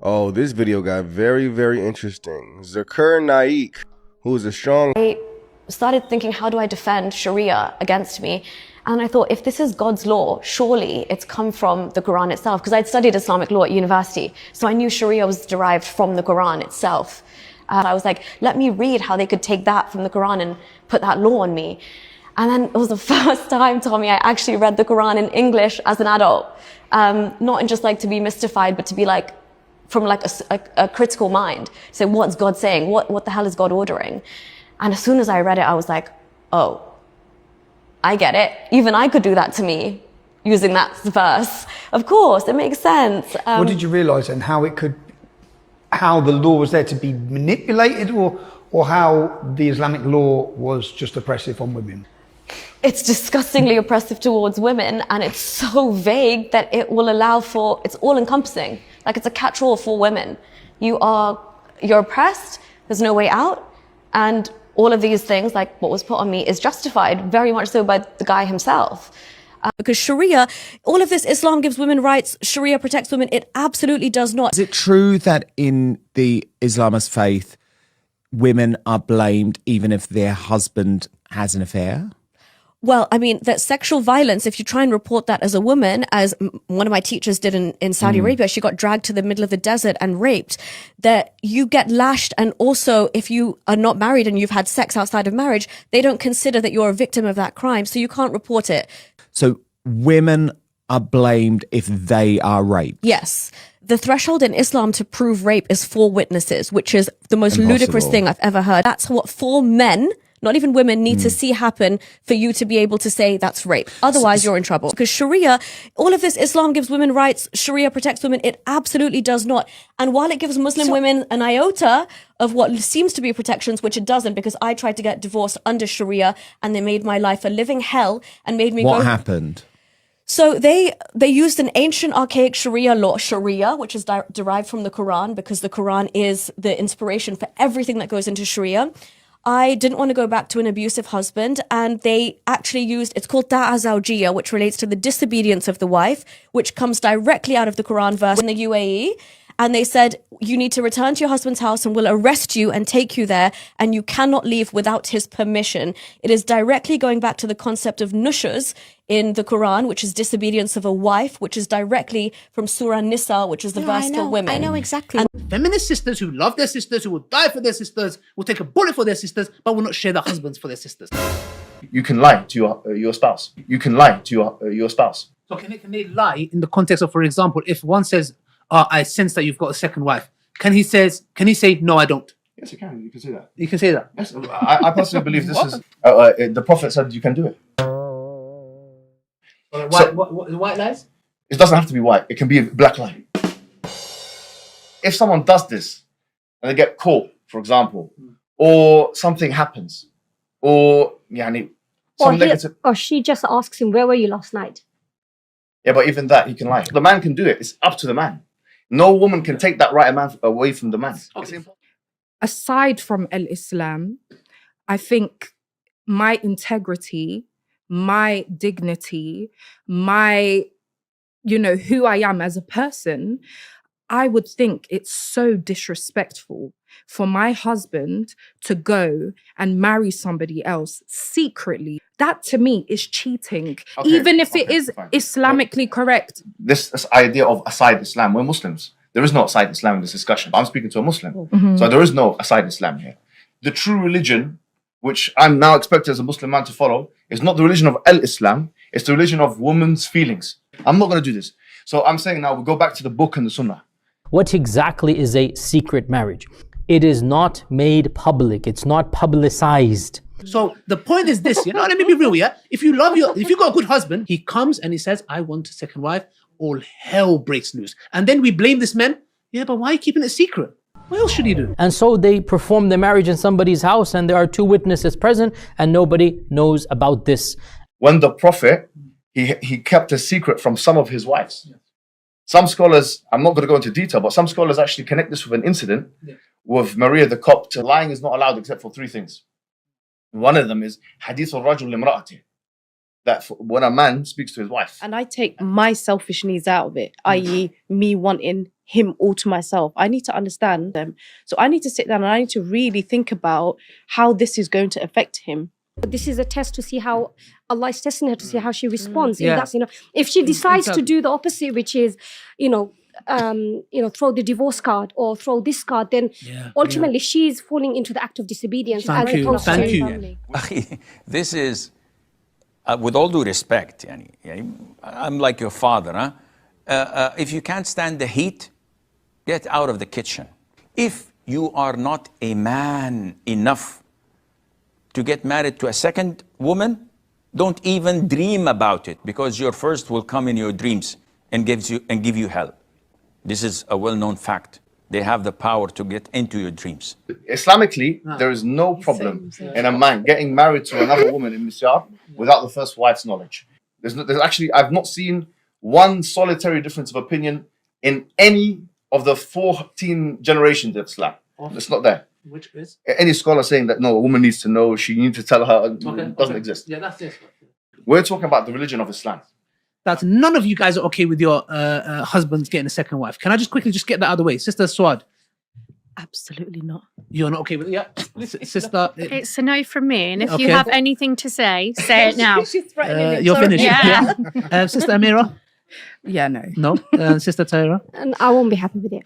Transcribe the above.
Oh, this video got very, very interesting. Zakir Naik, who is a strong... I started thinking, how do I defend Sharia against me? And I thought, if this is God's law, surely it's come from the Quran itself, because I'd studied Islamic law at university. So I knew Sharia was derived from the Quran itself. I was like, let me read how they could take that from the Quran and put that law on me. And then it was the first time, Tommy, I actually read the Quran in English as an adult. Not in just like to be mystified, but to be like, from like a critical mind. Say, what's God saying? What the hell is God ordering? And as soon as I read it, I was like, oh, I get it. Even I could do that to me using that verse. Of course, it makes sense. What did you realise and how the law was there to be manipulated, or how the Islamic law was just oppressive on women? It's disgustingly oppressive towards women, and it's so vague that it will allow for, it's all encompassing. Like it's a catch-all for women. You're oppressed, there's no way out, and all of these things, like what was put on me, is justified, very much so by the guy himself. Because Sharia, all of this, Islam gives women rights, Sharia protects women, it absolutely does not. Is it true that in the Islamist faith, women are blamed even if their husband has an affair? Well, I mean, that sexual violence, if you try and report that as a woman, as one of my teachers did in Saudi Arabia, she got dragged to the middle of the desert and raped, that you get lashed. And also, if you are not married and you've had sex outside of marriage, they don't consider that you're a victim of that crime. So you can't report it. So women are blamed if they are raped? Yes. The threshold in Islam to prove rape is 4 witnesses, which is the most ludicrous thing I've ever heard. That's what 4 men, not even women, need to see happen for you to be able to say that's rape. Otherwise, you're in trouble. Because Sharia, all of this, Islam gives women rights, Sharia protects women, it absolutely does not. And while it gives Muslim women an iota of what seems to be protections, which it doesn't, because I tried to get divorced under Sharia and they made my life a living hell and made me What happened? So they used an ancient archaic Sharia law, Sharia, which is derived from the Quran, because the Quran is the inspiration for everything that goes into Sharia. I didn't want to go back to an abusive husband, and they actually used, it's called Ta'a Zawjiyya, which relates to the disobedience of the wife, which comes directly out of the Quran verse in the UAE. And they said, you need to return to your husband's house and we'll arrest you and take you there, and you cannot leave without his permission. It is directly going back to the concept of nushuz in the Quran, which is disobedience of a wife, which is directly from Surah Nisa, which is the verse for women. I know exactly. Feminist sisters who love their sisters, who will die for their sisters, will take a bullet for their sisters, but will not share their husbands for their sisters. You can lie to your spouse. You can lie to your spouse. So can they lie in the context of, for example, if one says, I sense that you've got a second wife, can he say, no, I don't? Yes, you can. You can say that. You can say that. Yes, I personally believe this is... the Prophet said you can do it. White lies? It doesn't have to be white. It can be a black lie. If someone does this and they get caught, for example, or something happens, or or she just asks him, where were you last night? Yeah, but even that, he can lie. The man can do it. It's up to the man. No woman can take that right away from the man. Aside from Islam, I think my integrity, my dignity, my, who I am as a person, I would think it's so disrespectful for my husband to go and marry somebody else secretly. That to me is cheating, even if it is fine. Islamically correct. This idea of aside Islam, we're Muslims. There is no aside Islam in this discussion. I'm speaking to a Muslim. So there is no aside Islam here. The true religion, which I'm now expected as a Muslim man to follow, is not the religion of Islam. It's the religion of women's feelings. I'm not going to do this. So I'm saying now we go back to the book and the sunnah. What exactly is a secret marriage? It is not made public. It's not publicized. So the point is this, let me be real, yeah? If you got a good husband, he comes and he says, I want a second wife, all hell breaks loose. And then we blame this man. Yeah, but why are you keeping it secret? What else should he do? And so they perform the marriage in somebody's house and there are 2 witnesses present and nobody knows about this. When the Prophet, he kept a secret from some of his wives. Yeah. Some scholars, I'm not going to go into detail, but some scholars actually connect this with an incident with Maria the Copt. Lying is not allowed except for 3 things. One of them is Hadith al-Rajul limra'ati. that when a man speaks to his wife. And I take my selfish needs out of it, i.e., me wanting him all to myself. I need to understand them. So I need to sit down and I need to really think about how this is going to affect him. This is a test to see how Allah is testing her to see how she responds. Yeah. And that's, if she decides to do the opposite, which is, throw the divorce card or throw this card, then ultimately she's falling into the act of disobedience. Thank as you. opposed Thank to you. family. This is, with all due respect, I'm like your father. Huh? If you can't stand the heat, get out of the kitchen. If you are not a man enough to get married to a second woman, don't even dream about it, because your first will come in your dreams and give you hell. This is a well-known fact. They have the power to get into your dreams. Islamically, there is no problem in a man getting married to another woman in Misyar without the first wife's knowledge. There's actually, I've not seen one solitary difference of opinion in any of the 14 generations of Islam. It's not there. Which is? Any scholar saying that, no, a woman needs to know, she needs to tell her, doesn't exist. Yeah, that's it. We're talking about the religion of Islam. That none of you guys are okay with your husbands getting a second wife. Can I just quickly get that out of the way? Sister Swad. Absolutely not. You're not okay with it? Yeah. Sister. It's a no from me. And if you have anything to say it now. She's threatening You're finished. Yeah. Sister Amira? Yeah, no. No. Sister Tyra? And I won't be happy with it.